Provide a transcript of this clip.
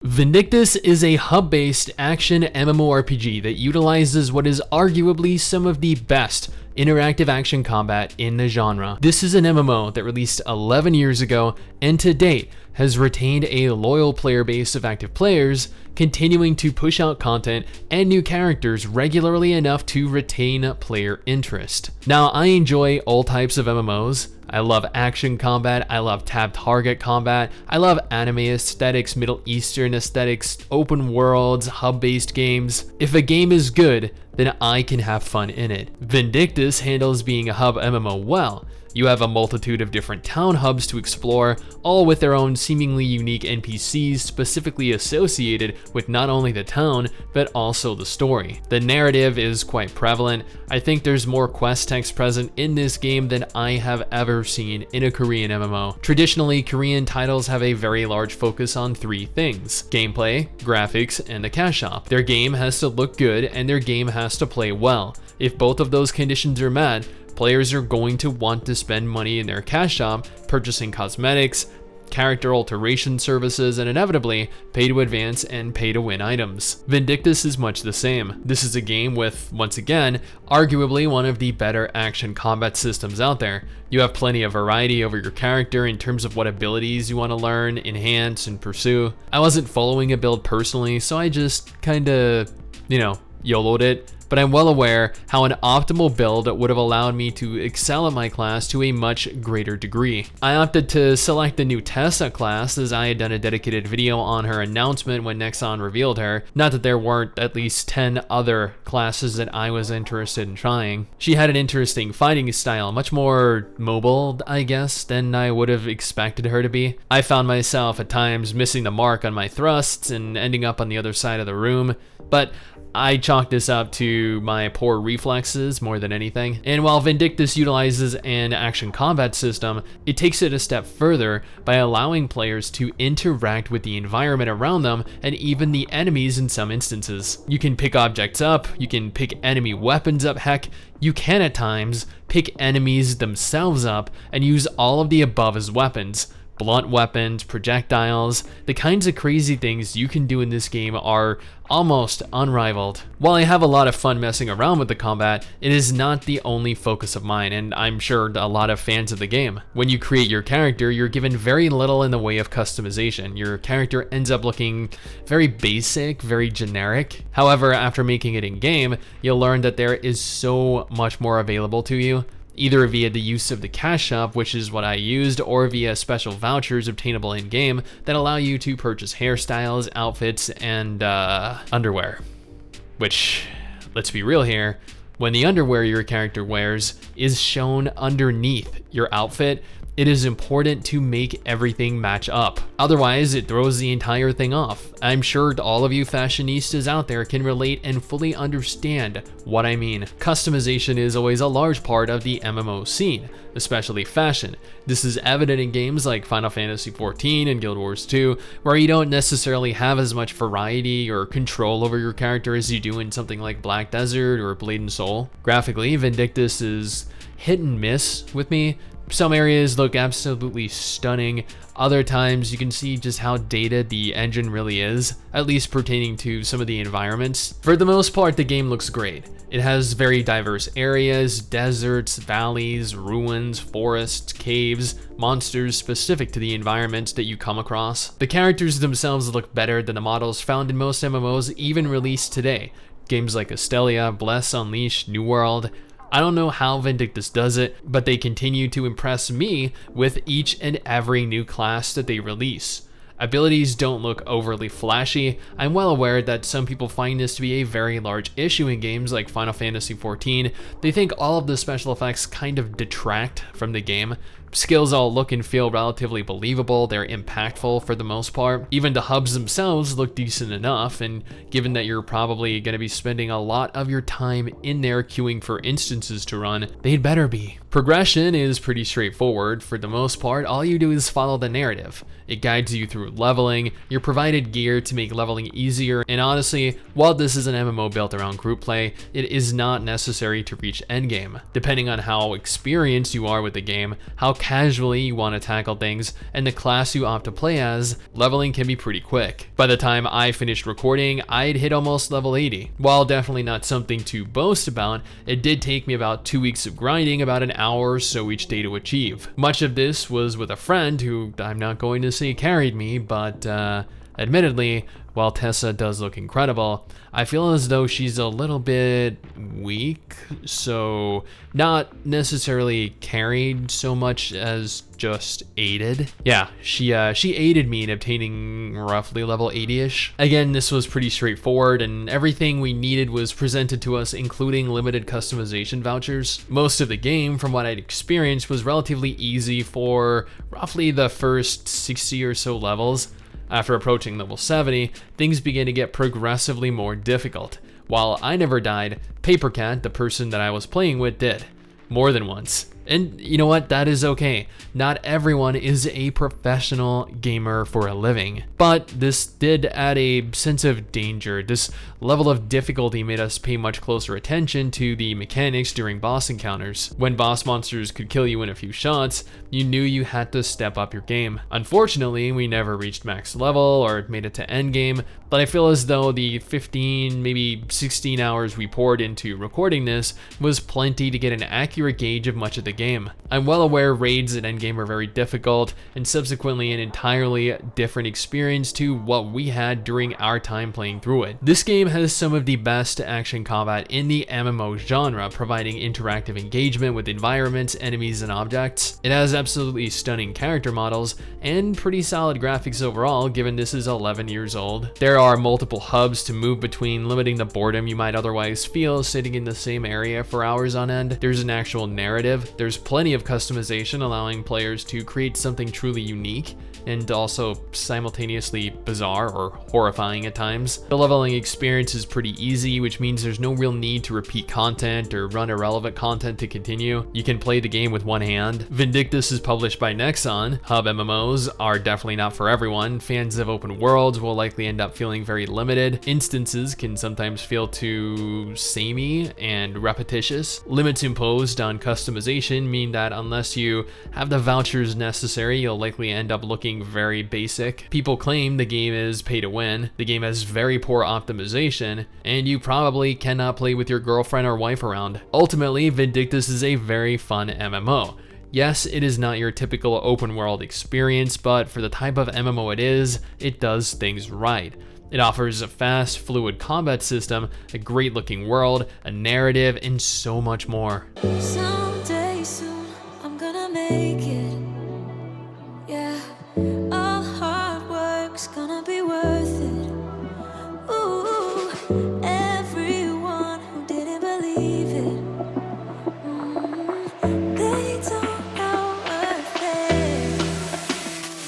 Vindictus is a hub-based action MMORPG that utilizes what is arguably some of the best interactive action combat in the genre. This is an MMO that released 11 years ago and to date has retained a loyal player base of active players, continuing to push out content and new characters regularly enough to retain player interest. Now, I enjoy all types of MMOs. I love action combat, I love tab target combat, I love anime aesthetics, Middle Eastern aesthetics, open worlds, hub-based games. If a game is good, then I can have fun in it. Vindictus handles being a hub MMO well. You have a multitude of different town hubs to explore, all with their own seemingly unique NPCs specifically associated with not only the town, but also the story. The narrative is quite prevalent. I think there's more quest text present in this game than I have ever seen in a Korean MMO. Traditionally, Korean titles have a very large focus on three things: gameplay, graphics, and the cash shop. Their game has to look good and their game has to play well. If both of those conditions are met, players are going to want to spend money in their cash shop, purchasing cosmetics, character alteration services, and inevitably pay to advance and pay to win items. Vindictus is much the same. This is a game with, once again, arguably one of the better action combat systems out there. You have plenty of variety over your character in terms of what abilities you want to learn, enhance, and pursue. I wasn't following a build personally, so I just kinda, YOLO'd it. But I'm well aware how an optimal build would have allowed me to excel at my class to a much greater degree. I opted to select the new Tessa class as I had done a dedicated video on her announcement when Nexon revealed her. Not that there weren't at least 10 other classes that I was interested in trying. She had an interesting fighting style, much more mobile, I guess, than I would have expected her to be. I found myself at times missing the mark on my thrusts and ending up on the other side of the room, but I chalk this up to my poor reflexes more than anything. And while Vindictus utilizes an action combat system, it takes it a step further by allowing players to interact with the environment around them and even the enemies in some instances. You can pick objects up, you can pick enemy weapons up, heck, you can at times pick enemies themselves up and use all of the above as weapons. Blunt weapons, projectiles, the kinds of crazy things you can do in this game are almost unrivaled. While I have a lot of fun messing around with the combat, it is not the only focus of mine, and I'm sure a lot of fans of the game. When you create your character, you're given very little in the way of customization. Your character ends up looking very basic, very generic. However, after making it in-game, you'll learn that there is so much more available to you, either via the use of the cash shop, which is what I used, or via special vouchers obtainable in-game that allow you to purchase hairstyles, outfits, and underwear. Which, let's be real here, when the underwear your character wears is shown underneath your outfit, it is important to make everything match up. Otherwise, it throws the entire thing off. I'm sure all of you fashionistas out there can relate and fully understand what I mean. Customization is always a large part of the MMO scene, especially fashion. This is evident in games like Final Fantasy XIV and Guild Wars 2, where you don't necessarily have as much variety or control over your character as you do in something like Black Desert or Blade and Soul. Graphically, Vindictus is hit and miss with me. Some areas look absolutely stunning. Other times you can see just how dated the engine really is, at least pertaining to some of the environments. For the most part, the game looks great. It has very diverse areas, deserts, valleys, ruins, forests, caves, monsters specific to the environments that you come across. The characters themselves look better than the models found in most MMOs even released today. Games like Astelia, Bless, Unleashed, New World. I don't know how Vindictus does it, but they continue to impress me with each and every new class that they release. Abilities don't look overly flashy. I'm well aware that some people find this to be a very large issue in games like Final Fantasy XIV. They think all of the special effects kind of detract from the game. Skills all look and feel relatively believable, they're impactful for the most part. Even the hubs themselves look decent enough, and given that you're probably going to be spending a lot of your time in there queuing for instances to run, they'd better be. Progression is pretty straightforward. For the most part, all you do is follow the narrative. It guides you through leveling, you're provided gear to make leveling easier, and honestly, while this is an MMO built around group play, it is not necessary to reach endgame. Depending on how experienced you are with the game, how casually you want to tackle things and the class you opt to play as, leveling can be pretty quick. By the time I finished recording, I'd hit almost level 80. While definitely not something to boast about, it did take me about 2 weeks of grinding about an hour or so each day to achieve. Much of this was with a friend who I'm not going to say carried me, but admittedly, while Tessa does look incredible, I feel as though she's a little bit weak, so not necessarily carried so much as just aided. Yeah, she aided me in obtaining roughly level 80-ish. Again, this was pretty straightforward, and everything we needed was presented to us, including limited customization vouchers. Most of the game, from what I'd experienced, was relatively easy for roughly the first 60 or so levels. After approaching level 70, things began to get progressively more difficult. While I never died, Papercat, the person that I was playing with, did. More than once. And you know what? That is okay. Not everyone is a professional gamer for a living. But this did add a sense of danger. This level of difficulty made us pay much closer attention to the mechanics during boss encounters. When boss monsters could kill you in a few shots, you knew you had to step up your game. Unfortunately, we never reached max level or made it to endgame, but I feel as though the 15, maybe 16 hours we poured into recording this was plenty to get an accurate gauge of much of the game. I'm well aware raids at endgame are very difficult and subsequently an entirely different experience to what we had during our time playing through it. This game has some of the best action combat in the MMO genre, providing interactive engagement with environments, enemies, and objects. It has absolutely stunning character models and pretty solid graphics overall, given this is 11 years old. There are multiple hubs to move between, limiting the boredom you might otherwise feel sitting in the same area for hours on end. There's an actual narrative. There's plenty of customization, allowing players to create something truly unique and also simultaneously bizarre or horrifying at times. The leveling experience is pretty easy, which means there's no real need to repeat content or run irrelevant content to continue. You can play the game with one hand. Vindictus is published by Nexon. Hub MMOs are definitely not for everyone. Fans of open worlds will likely end up feeling very limited. Instances can sometimes feel too samey and repetitious. Limits imposed on customization mean that unless you have the vouchers necessary, you'll likely end up looking very basic. People claim the game is pay to win. The game has very poor optimization, and you probably cannot play with your girlfriend or wife around. Ultimately, Vindictus is a very fun MMO. Yes, it is not your typical open world experience, but for the type of MMO it is, it does things right. It offers a fast, fluid combat system, a great looking world, a narrative, and so much more. Someday soon, I'm gonna make it. Yeah, all hard work's gonna be worth it. Ooh,